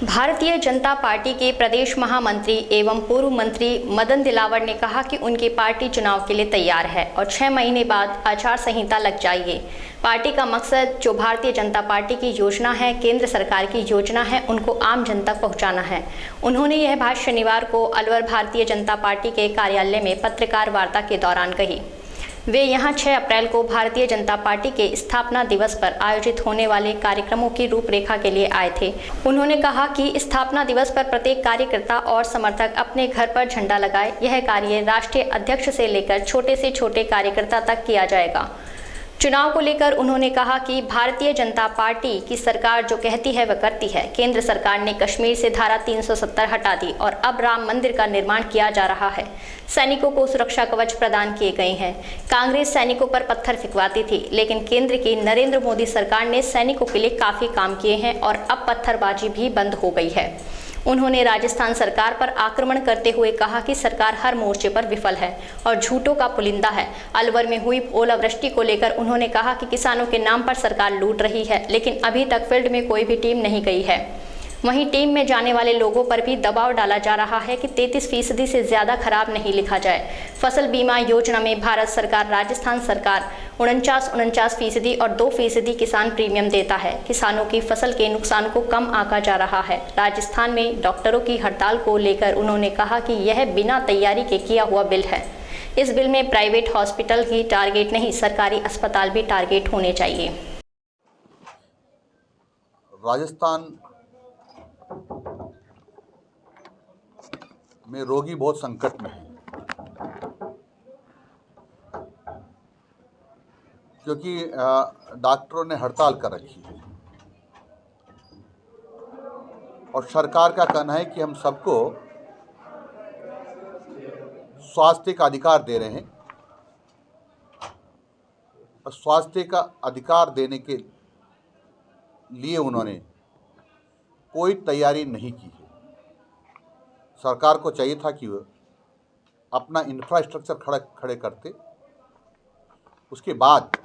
Bharatiya Janata party के प्रदेश महामंत्री एवं पूर्व मंत्री मदन दिलावर ने कहा कि उनकी पार्टी चुनाव के लिए तैयार है और 6 महीने बाद आचार संहिता लग जाएगी। पार्टी का मकसद जो भारतीय जनता पार्टी की योजना है, केंद्र सरकार की योजना है, उनको आम जन तक पहुंचाना है। उन्होंने यह बात शनिवार को अलवर भारतीय जनता पार्टी के कार्यालय में पत्रकार वार्ता के दौरान कही। वे यहां 6 अप्रैल को भारतीय जनता पार्टी के स्थापना दिवस पर आयोजित होने वाले कार्यक्रमों की रूपरेखा के लिए आए थे। उन्होंने कहा कि स्थापना दिवस पर प्रत्येक कार्यकर्ता और समर्थक अपने घर पर झंडा लगाए। यह कार्य राष्ट्रीय अध्यक्ष से लेकर छोटे से छोटे कार्यकर्ता तक किया जाएगा। चुनाव को लेकर उन्होंने कहा कि भारतीय जनता पार्टी की सरकार जो कहती है वह करती है। केंद्र सरकार ने कश्मीर से धारा 370 हटा दी और अब राम मंदिर का निर्माण किया जा रहा है। सैनिकों को सुरक्षा कवच प्रदान किए गए हैं। कांग्रेस सैनिकों पर पत्थर फिकवाती थी, लेकिन केंद्र की नरेंद्र मोदी सरकार ने सैनिकों के लिए काफी काम किए हैं और अब पत्थरबाजी भी बंद हो गई है। उन्होंने राजस्थान सरकार पर आक्रमण करते हुए कहा कि सरकार हर मोर्चे पर विफल है और झूठों का पुलिंदा है। अलवर में हुई ओलावृष्टि को लेकर उन्होंने कहा कि किसानों के नाम पर सरकार लूट रही है, लेकिन अभी तक फील्ड में कोई भी टीम नहीं गई है। वहीं टीम में जाने वाले लोगों पर भी दबाव डाला जा रहा है कि 33% से ज़्यादा खराब नहीं लिखा जाए। फसल बीमा योजना में भारत सरकार, राजस्थान सरकार 49% और 2% किसान प्रीमियम देता है। किसानों की फसल के नुकसान को कम आंका जा रहा है। राजस्थान में डॉक्टरों की हड़ताल को लेकर उन्होंने कहा कि यह बिना तैयारी के किया हुआ बिल है। इस बिल में प्राइवेट हॉस्पिटल ही टारगेट नहीं, सरकारी अस्पताल भी टारगेट होने चाहिए। राजस्थान में रोगी बहुत संकट में है, क्योंकि डॉक्टरों ने हड़ताल कर रखी है और सरकार का कहना है कि हम सबको स्वास्थ्य का अधिकार दे रहे हैं और स्वास्थ्य का अधिकार देने के लिए उन्होंने कोई तैयारी नहीं की है। सरकार को चाहिए था कि वह अपना इंफ्रास्ट्रक्चर खड़े करते, उसके बाद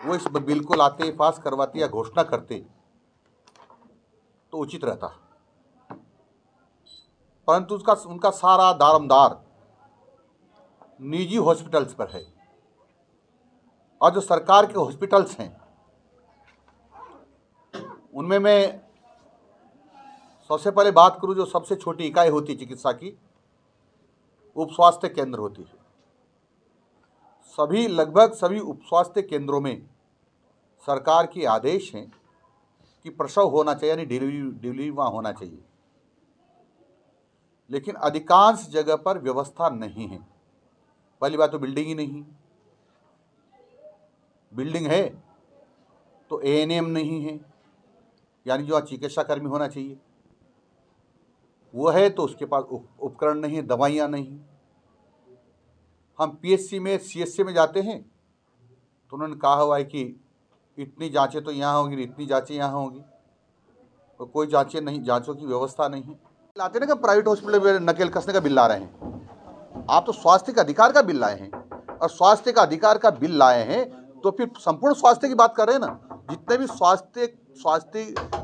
वो इस बिल को लाते, पास करवाते या घोषणा करते तो उचित रहता, परंतु उनका सारा दारोमदार निजी हॉस्पिटल्स पर है और जो सरकार के हॉस्पिटल्स हैं उनमें मैं सबसे पहले बात करूं, जो सबसे छोटी इकाई होती है चिकित्सा की, उप स्वास्थ्य केंद्र होती है। लगभग सभी उप स्वास्थ्य केंद्रों में सरकार के आदेश हैं कि प्रसव होना चाहिए, यानी डिलीवरी वहाँ होना चाहिए, लेकिन अधिकांश जगह पर व्यवस्था नहीं है। पहली बात तो बिल्डिंग ही नहीं, बिल्डिंग है तो एएनएम नहीं है, यानी जो चिकित्सा कर्मी होना चाहिए वो है, तो उसके पास उपकरण नहीं है, दवाइयाँ नहीं। हम पीएचसी में, सीएचसी में जाते हैं तो उन्होंने कहा हुआ है कि इतनी जांचें तो यहाँ होंगी, इतनी जांचें यहाँ होंगी, तो कोई जांचें नहीं, जांचों की व्यवस्था नहीं है। लाते ना कि प्राइवेट हॉस्पिटल में नकेल कसने का बिल ला रहे हैं। आप तो स्वास्थ्य का अधिकार का बिल लाए हैं, और स्वास्थ्य का अधिकार का बिल लाए हैं तो फिर संपूर्ण स्वास्थ्य की बात कर रहे हैं ना। जितने भी स्वास्थ्य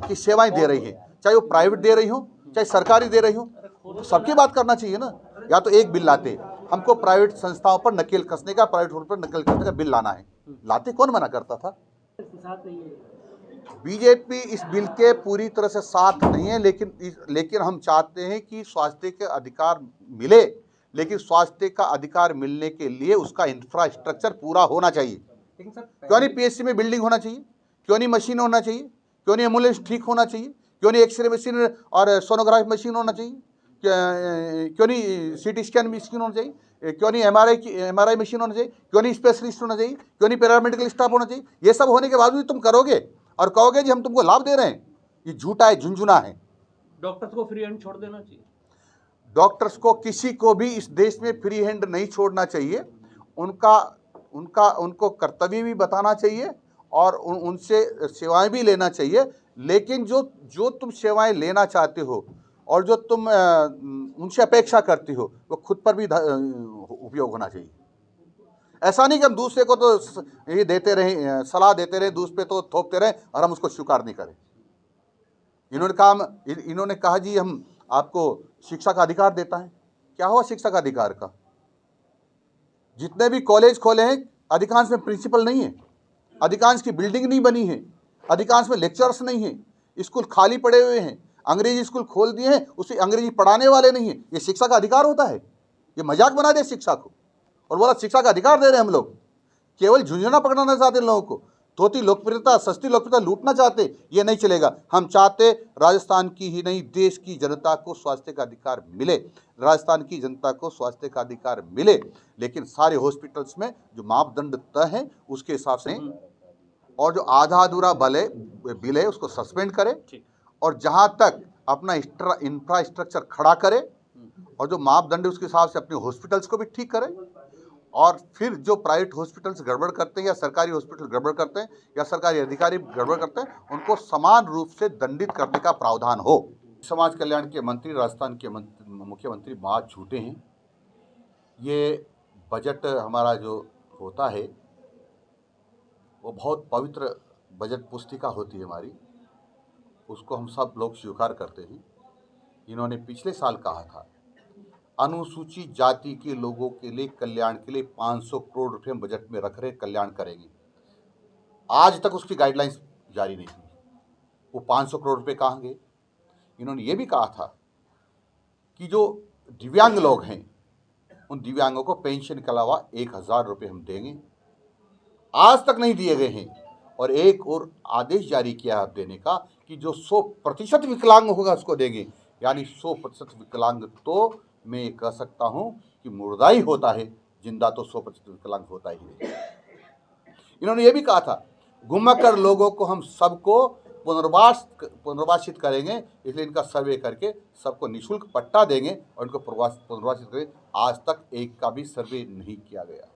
की सेवाएं दे रही है, चाहे वो प्राइवेट दे रही हो चाहे सरकारी दे रही हो, तो सबकी बात करना चाहिए ना। या तो एक बिल लाते, हमको प्राइवेट संस्थाओं पर नकेल कसने का, प्राइवेट हॉस्पिटल पर नकेल कसने का बिल लाना है, लाते कौन मना करता था? बीजेपी इस बिल के पूरी तरह से साथ नहीं है, लेकिन हम चाहते हैं कि स्वास्थ्य के अधिकार मिले, लेकिन स्वास्थ्य का अधिकार मिलने के लिए उसका इंफ्रास्ट्रक्चर पूरा होना चाहिए। क्यों नहीं पीएचसी में बिल्डिंग होना चाहिए? क्यों नहीं मशीन होना चाहिए? क्यों नहीं एम्बुलेंस ठीक होना चाहिए? क्यों नहीं एक्सरे मशीन और सोनोग्राफी मशीन होना चाहिए? क्यों नहीं सीटी स्कैन मशीन होना चाहिए? क्यों नहीं एमआरआई मशीन होना चाहिए? क्यों नहीं स्पेशलिस्ट होना चाहिए? क्यों नहीं पैरामेडिकल स्टाफ होना चाहिए? ये सब होने के बावजूद तुम करोगे और कहोगे जी हम तुमको लाभ दे रहे हैं, ये झूठा है, झुंझुना है। डॉक्टर्स को फ्री हैंड छोड़ देना चाहिए। डॉक्टर्स को, किसी को भी इस देश में फ्री हैंड नहीं छोड़ना चाहिए। उनको कर्तव्य भी बताना चाहिए और उनसे सेवाएं भी लेना चाहिए, लेकिन जो तुम सेवाएं लेना चाहते हो और जो तुम उनसे अपेक्षा करती हो वो खुद पर भी उपयोग होना चाहिए। ऐसा नहीं कि हम दूसरे को तो ये देते रहें, सलाह देते रहें, दूसरे पे तो थोपते रहें और हम उसको स्वीकार नहीं करें। इन्होंने कहा जी हम आपको शिक्षा का अधिकार देता है। क्या हुआ शिक्षा का अधिकार का? जितने भी कॉलेज खोले हैं अधिकांश में प्रिंसिपल नहीं है, अधिकांश की बिल्डिंग नहीं बनी है, अधिकांश में लेक्चरर्स नहीं है, स्कूल खाली पड़े हुए हैं, अंग्रेजी स्कूल खोल दिए हैं, उसे अंग्रेजी पढ़ाने वाले नहीं है। ये शिक्षा का अधिकार होता है? ये मजाक बना दे शिक्षा को और बोला शिक्षा का अधिकार दे रहे हैं हम लोग। केवल झुंझुना पकड़ना चाहते लोगों को, धोती लोकप्रियता, सस्ती लोकप्रियता लूटना चाहते, ये नहीं चलेगा। हम चाहते राजस्थान की ही नहीं देश की जनता को स्वास्थ्य का अधिकार मिले, राजस्थान की जनता को स्वास्थ्य का अधिकार मिले, लेकिन सारे हॉस्पिटल्स में जो मापदंड तय हैं उसके हिसाब से, और जो आधा अधूरा बिल है उसको सस्पेंड करे, और जहां तक अपना इंफ्रास्ट्रक्चर खड़ा करे और जो मापदंड है उसके हिसाब से अपने हॉस्पिटल्स को भी ठीक करे, और फिर जो प्राइवेट हॉस्पिटल्स गड़बड़ करते हैं या सरकारी हॉस्पिटल गड़बड़ करते हैं या सरकारी अधिकारी गड़बड़ करते हैं उनको समान रूप से दंडित करने का प्रावधान हो। समाज कल्याण के मंत्री, राजस्थान के मुख्यमंत्री बहुत झूठे हैं। ये बजट हमारा जो होता है वो बहुत पवित्र बजट पुस्तिका होती है हमारी, उसको हम सब लोग स्वीकार करते हैं। इन्होंने पिछले साल कहा था अनुसूचित जाति के लोगों के लिए कल्याण के लिए 500 करोड़ रुपए हम बजट में रख रहे, कल्याण करेंगे। आज तक उसकी गाइडलाइंस जारी नहीं हुई। वो 500 करोड़ रुपए कहाँ गए? इन्होंने ये भी कहा था कि जो दिव्यांग लोग हैं उन दिव्यांगों को पेंशन के अलावा 1000 रुपये हम देंगे। आज तक नहीं दिए गए हैं, और एक और आदेश जारी किया है देने का कि जो 100% विकलांग होगा उसको देंगे। यानी 100% विकलांग तो मैं ये कह सकता हूं कि मुर्दा ही होता है, जिंदा तो 100% विकलांग होता ही नहीं। इन्होंने ये भी कहा था घुमक्कर लोगों को हम सबको पुनर्वासित करेंगे, इसलिए इनका सर्वे करके सबको निःशुल्क पट्टा देंगे और इनको पुनर्वासित करेंगे। आज तक एक का भी सर्वे नहीं किया गया।